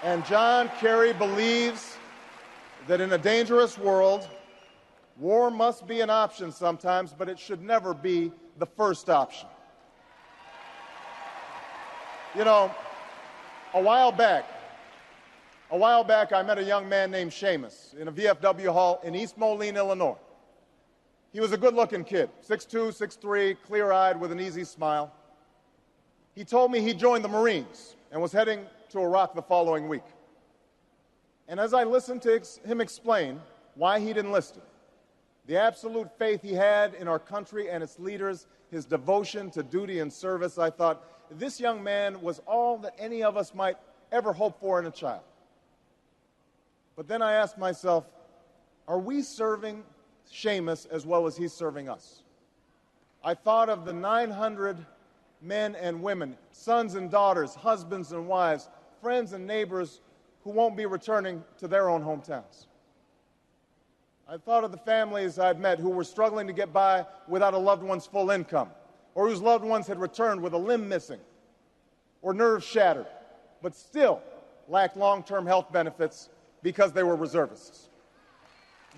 And John Kerry believes that in a dangerous world, war must be an option sometimes, but it should never be the first option. You know, a while back, I met a young man named Seamus in a VFW hall in East Moline, Illinois. He was a good-looking kid, 6'2", 6'3", clear-eyed with an easy smile. He told me he joined the Marines and was heading to Iraq the following week. And as I listened to him explain why he'd enlisted, the absolute faith he had in our country and its leaders, his devotion to duty and service, I thought, this young man was all that any of us might ever hope for in a child. But then I asked myself, are we serving Seamus as well as he's serving us? I thought of the 900 men and women, sons and daughters, husbands and wives, friends and neighbors who won't be returning to their own hometowns. I thought of the families I'd met who were struggling to get by without a loved one's full income, or whose loved ones had returned with a limb missing or nerves shattered, but still lacked long-term health benefits because they were reservists.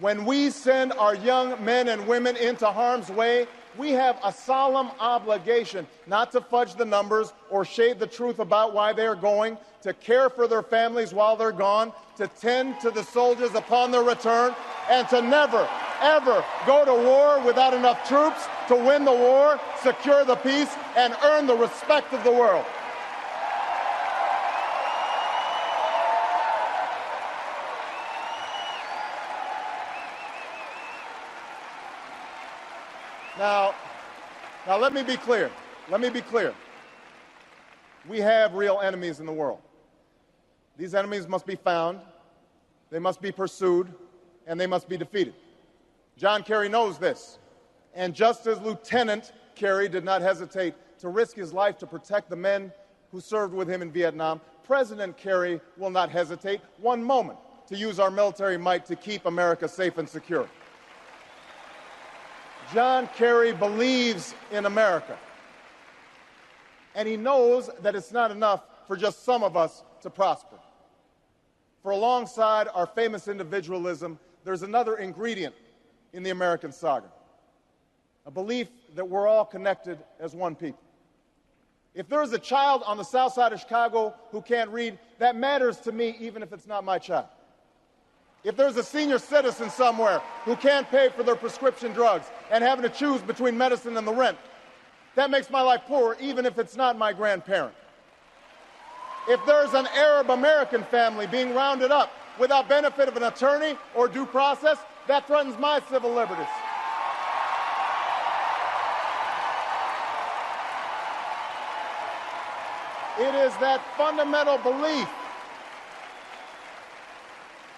When we send our young men and women into harm's way, we have a solemn obligation not to fudge the numbers or shade the truth about why they are going, to care for their families while they're gone, to tend to the soldiers upon their return, and to never, ever go to war without enough troops to win the war, secure the peace, and earn the respect of the world. Now let me be clear. Let me be clear. We have real enemies in the world. These enemies must be found, they must be pursued, and they must be defeated. John Kerry knows this. And just as Lieutenant Kerry did not hesitate to risk his life to protect the men who served with him in Vietnam, President Kerry will not hesitate one moment to use our military might to keep America safe and secure. John Kerry believes in America, and he knows that it's not enough for just some of us to prosper. For alongside our famous individualism, there's another ingredient in the American saga, a belief that we're all connected as one people. If there's a child on the south side of Chicago who can't read, that matters to me even if it's not my child. If there's a senior citizen somewhere who can't pay for their prescription drugs and having to choose between medicine and the rent, that makes my life poorer even if it's not my grandparent. If there's an Arab American family being rounded up without benefit of an attorney or due process, that threatens my civil liberties. It is that fundamental belief.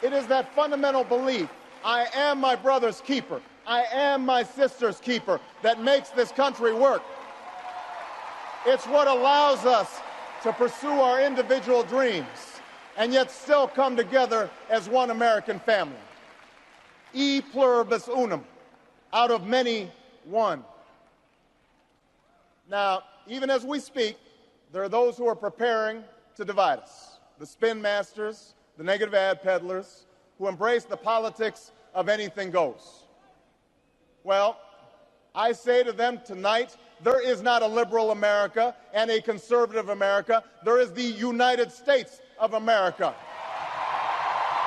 It is that fundamental belief, I am my brother's keeper, I am my sister's keeper, that makes this country work. It's what allows us to pursue our individual dreams and yet still come together as one American family. E pluribus unum, out of many, one. Now, even as we speak, there are those who are preparing to divide us. The spin masters, the negative ad peddlers, who embrace the politics of anything goes. Well, I say to them tonight, there is not a liberal America and a conservative America. There is the United States of America.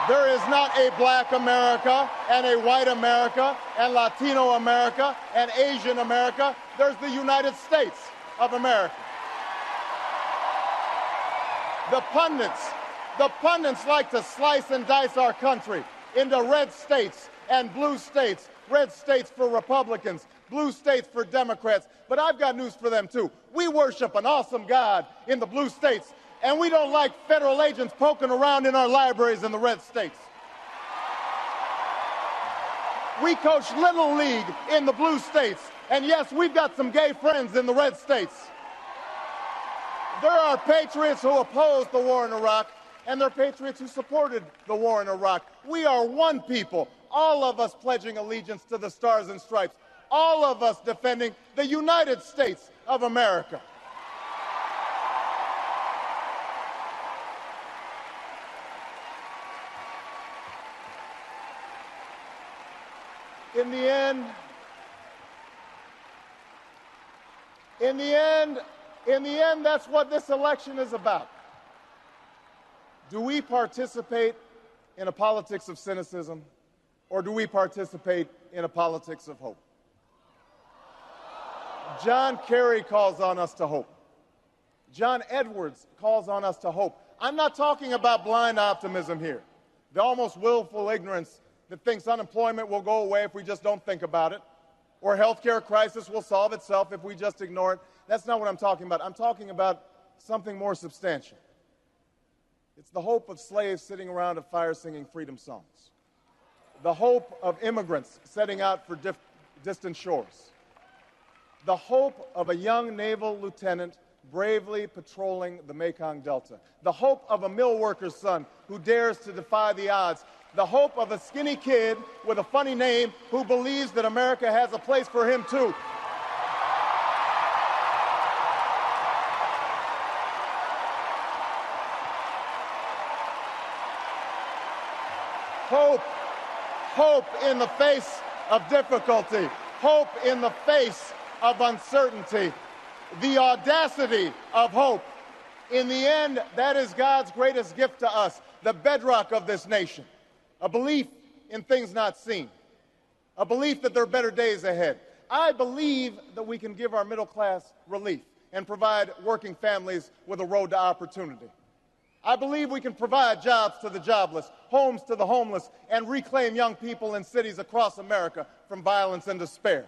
There is not a black America and a white America and Latino America and Asian America. There's the United States of America. The pundits like to slice and dice our country into red states and blue states, red states for Republicans, blue states for Democrats. But I've got news for them, too. We worship an awesome God in the blue states, and we don't like federal agents poking around in our libraries in the red states. We coach Little League in the blue states, and yes, we've got some gay friends in the red states. There are patriots who opposed the war in Iraq, and there are patriots who supported the war in Iraq. We are one people, all of us pledging allegiance to the Stars and Stripes, all of us defending the United States of America. in the end, that's what this election is about. Do we participate in a politics of cynicism, or do we participate in a politics of hope? John Kerry calls on us to hope. John Edwards calls on us to hope. I'm not talking about blind optimism here, the almost willful ignorance that thinks unemployment will go away if we just don't think about it, or healthcare crisis will solve itself if we just ignore it. That's not what I'm talking about. I'm talking about something more substantial. It's the hope of slaves sitting around a fire singing freedom songs, the hope of immigrants setting out for distant shores, the hope of a young naval lieutenant bravely patrolling the Mekong Delta, the hope of a mill worker's son who dares to defy the odds, the hope of a skinny kid with a funny name who believes that America has a place for him too. Hope in the face of difficulty, hope in the face of uncertainty, the audacity of hope. In the end, that is God's greatest gift to us, the bedrock of this nation, a belief in things not seen, a belief that there are better days ahead. I believe that we can give our middle class relief and provide working families with a road to opportunity. I believe we can provide jobs to the jobless, homes to the homeless, and reclaim young people in cities across America from violence and despair.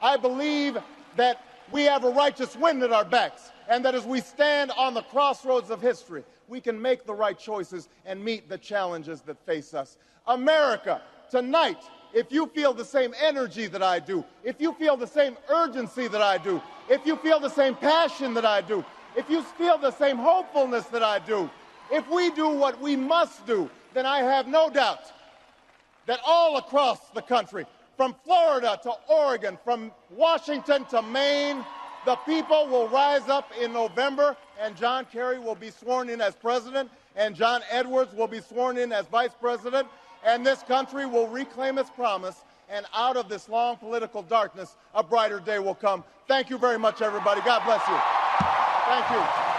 I believe that we have a righteous wind at our backs, and that as we stand on the crossroads of history, we can make the right choices and meet the challenges that face us. America, tonight, if you feel the same energy that I do, if you feel the same urgency that I do, if you feel the same passion that I do, if you feel the same hopefulness that I do, if we do what we must do, then I have no doubt that all across the country, from Florida to Oregon, from Washington to Maine, the people will rise up in November, and John Kerry will be sworn in as president, and John Edwards will be sworn in as vice president, and this country will reclaim its promise, and out of this long political darkness, a brighter day will come. Thank you very much, everybody. God bless you. Thank you.